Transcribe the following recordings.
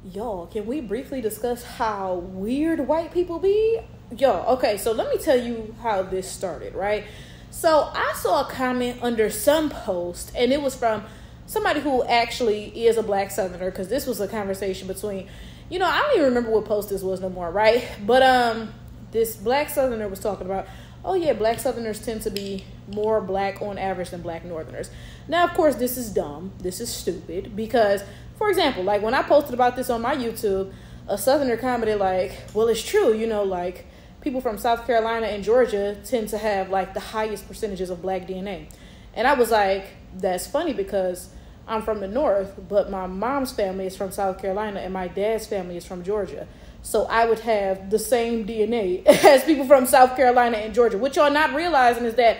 Y'all, can we briefly discuss how weird white people be? Y'all, okay, so let me tell you how this started, right? So I saw a comment under some post, and it was from somebody who actually is a black Southerner, because this was a conversation between, I don't even remember what post this was no more, right? But this black Southerner was talking about, oh yeah, black Southerners tend to be more black on average than black Northerners. Now, of course, this is dumb. This is stupid because, for example, like when I posted about this on my YouTube, a Southerner commented like, well, it's true, like people from South Carolina and Georgia tend to have like the highest percentages of black DNA. And I was like, that's funny because I'm from the North, but my mom's family is from South Carolina and my dad's family is from Georgia. So I would have the same DNA as people from South Carolina and Georgia. What y'all not realizing is that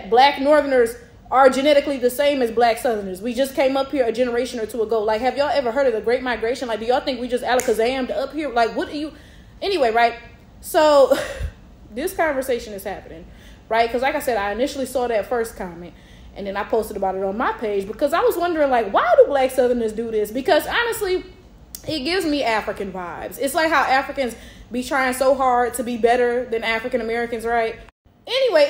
black Northerners are genetically the same as black Southerners. We just came up here a generation or two ago. Like, have y'all ever heard of the Great Migration? Like, do y'all think we just alakazammed up here? Like, what are you? Anyway, right? So this conversation is happening, right? Because like I said, I initially saw that first comment. And then I posted about it on my page because I was wondering, like, why do black Southerners do this? Because honestly, it gives me African vibes. It's like how Africans be trying so hard to be better than African Americans, right? Anyway,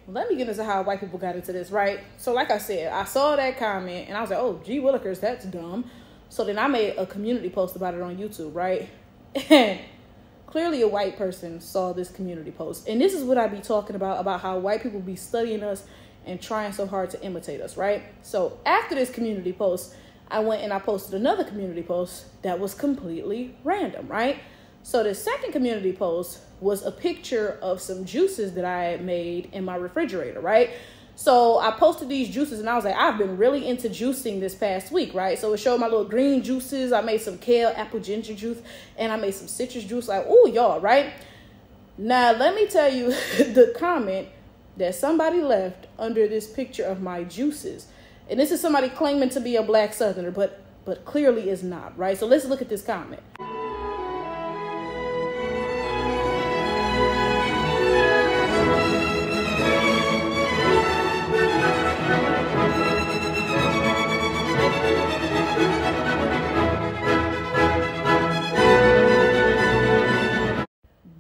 let me get into how white people got into this, right? So like I said, I saw that comment and I was like, oh, gee willikers, that's dumb. So then I made a community post about it on YouTube, right? And clearly a white person saw this community post. And this is what I be talking about how white people be studying us and trying so hard to imitate us, right? So after this community post, I went and I posted another community post that was completely random, right? So the second community post was a picture of some juices that I had made in my refrigerator, right? So I posted these juices and I was like, I've been really into juicing this past week, right? So it showed my little green juices. I made some kale, apple, ginger juice, and I made some citrus juice. Like, oh, y'all, right? Now, let me tell you the comment that somebody left under this picture of my juices. And this is somebody claiming to be a black Southerner, but clearly is not, right? So let's look at this comment.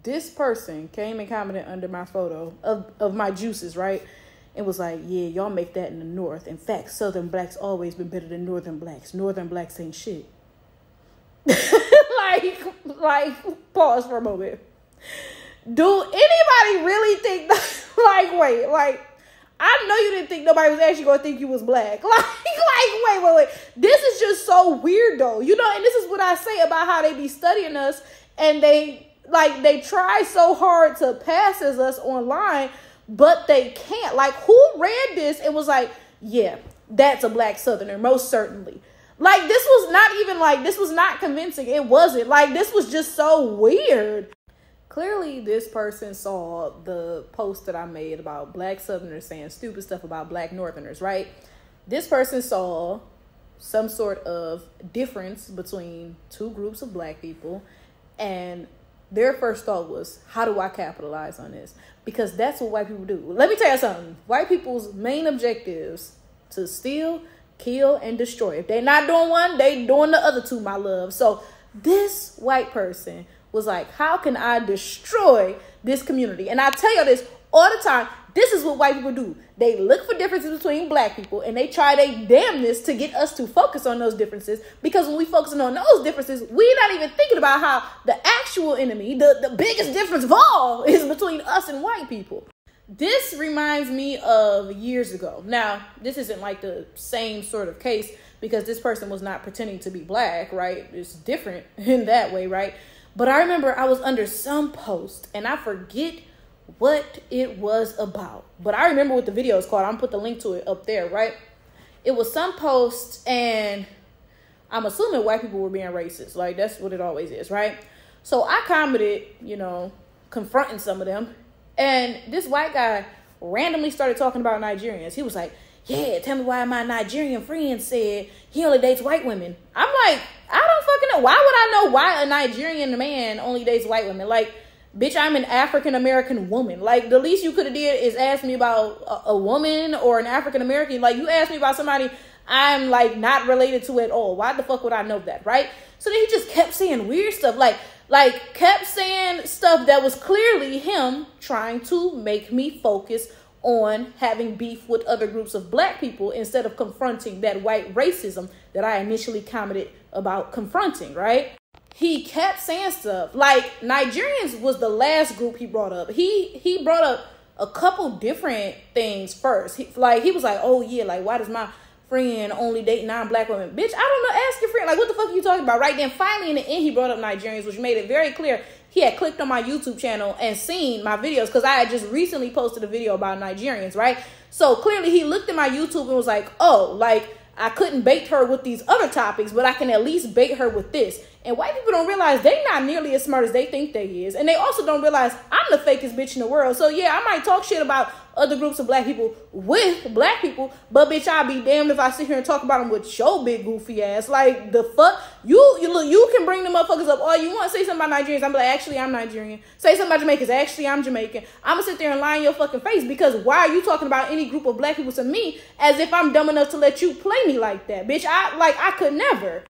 This person came and commented under my photo of my juices, right? And was like, yeah, y'all make that in the North. In fact, Southern blacks always been better than Northern blacks. Northern blacks ain't shit. like, pause for a moment. Do anybody really think, wait, I know you didn't think nobody was actually going to think you was black. Wait. This is just so weird, though. And this is what I say about how they be studying us and they try so hard to pass as us online, but they can't. Like, who read this and was like, yeah, that's a black Southerner, most certainly. Like, this was not convincing. It wasn't. Like, this was just so weird. Clearly, this person saw the post that I made about black Southerners saying stupid stuff about black Northerners, right? This person saw some sort of difference between two groups of black people, and their first thought was, how do I capitalize on this? Because that's what white people do. Let me tell you something. White people's main objectives to steal, kill, and destroy. If they're not doing one, they doing the other two, my love. So this white person was like, how can I destroy this community? And I tell you this all the time. This is what white people do. They look for differences between black people and they try their damnness to get us to focus on those differences, because when we focusing on those differences, we're not even thinking about how the actual enemy, the biggest difference of all, is between us and white people. This reminds me of years ago. Now, this isn't like the same sort of case because this person was not pretending to be black, right? It's different in that way, right? But I remember I was under some post and I forget what it was about, but I remember what the video is called. I'm gonna put the link to it up there, right? It was some post, and I'm assuming white people were being racist. Like, that's what it always is, right? So I commented, confronting some of them, and this white guy randomly started talking about Nigerians. He was like, yeah, tell me why my Nigerian friend said he only dates white women. I'm like, I don't fucking know. Why would I know why a Nigerian man only dates white women? Like, bitch, I'm an African-American woman. Like, the least you could have did is ask me about a woman or an African-American. Like, you asked me about somebody I'm like not related to at all. Why the fuck would I know that, right? So then he just kept saying weird stuff, like kept saying stuff that was clearly him trying to make me focus on having beef with other groups of black people instead of confronting that white racism that I initially commented about confronting, right? He kept saying stuff like Nigerians was the last group he brought up. He brought up a couple different things first. He was like, oh yeah, like why does my friend only date non-black women? Bitch, I don't know. Ask your friend. Like, what the fuck are you talking about? Right then, finally in the end, he brought up Nigerians, which made it very clear he had clicked on my YouTube channel and seen my videos because I had just recently posted a video about Nigerians, right? So clearly he looked at my YouTube and was like, oh, like I couldn't bait her with these other topics, but I can at least bait her with this. And white people don't realize they not nearly as smart as they think they is. And they also don't realize I'm the fakest bitch in the world. So yeah, I might talk shit about other groups of black people with black people, but bitch, I'll be damned if I sit here and talk about them with your big goofy ass. Like the fuck? You can bring the motherfuckers up all you want. Say something about Nigerians, I'm like, actually I'm Nigerian. Say something about Jamaicans, actually I'm Jamaican. I'm gonna sit there and lie in your fucking face because why are you talking about any group of black people to me as if I'm dumb enough to let you play me like that? Bitch, I could never.